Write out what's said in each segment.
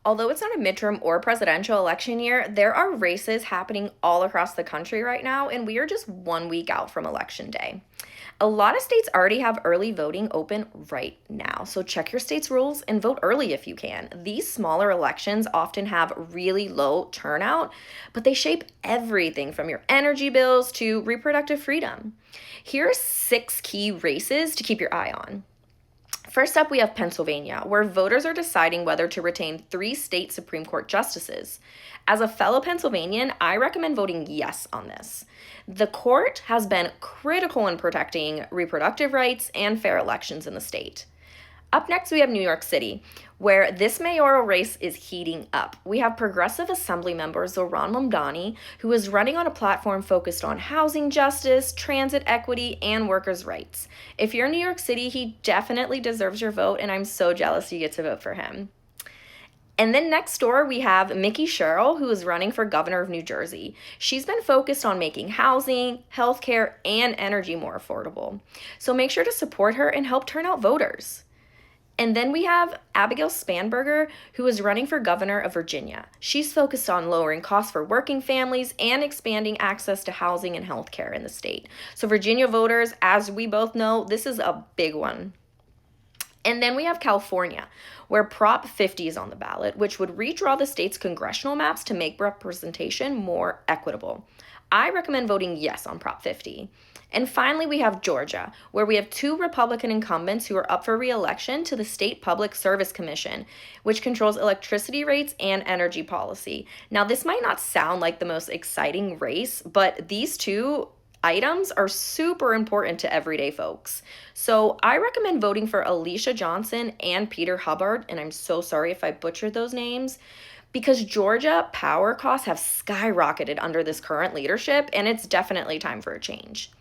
Although it's not a midterm or presidential election year, there are races happening all across the country right now, and we are just 1 week out from Election Day. A lot of states already have early voting open right now, so check your state's rules and vote early if you can. These smaller elections often have really low turnout, but they shape everything from your energy bills to reproductive freedom. Here are 6 key races to keep your eye on. First up, we have Pennsylvania, where voters are deciding whether to retain 3 state Supreme Court justices. As a fellow Pennsylvanian, I recommend voting yes on this. The court has been critical in protecting reproductive rights and fair elections in the state. Up next, we have New York City, where this mayoral race is heating up. We have Progressive Assembly member Zohran Mamdani, who is running on a platform focused on housing justice, transit equity, and workers' rights. If you're in New York City, he definitely deserves your vote, and I'm so jealous you get to vote for him. And then next door, we have Mickey Sherrill, who is running for governor of New Jersey. She's been focused on making housing, healthcare, and energy more affordable. So make sure to support her and help turn out voters. And then we have Abigail Spanberger, who is running for governor of Virginia. She's focused on lowering costs for working families and expanding access to housing and healthcare in the state. So Virginia voters, as we both know, this is a big one. And then we have California, where Prop 50 is on the ballot, which would redraw the state's congressional maps to make representation more equitable. I recommend voting yes on Prop 50. And finally, we have Georgia, where we have 2 Republican incumbents who are up for re-election to the State Public Service Commission, which controls electricity rates and energy policy. Now, this might not sound like the most exciting race, but these two items are super important to everyday folks. So I recommend voting for Alicia Johnson and Peter Hubbard, and I'm so sorry if I butchered those names, because Georgia power costs have skyrocketed under this current leadership, and it's definitely time for a change.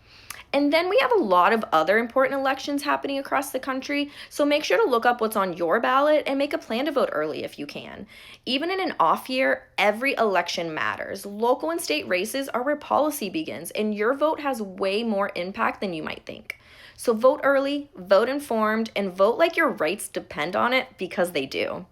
And then we have a lot of other important elections happening across the country, so make sure to look up what's on your ballot and make a plan to vote early if you can. Even in an off year, every election matters. Local and state races are where policy begins, and your vote has way more impact than you might think. So vote early, vote informed, and vote like your rights depend on it, because they do.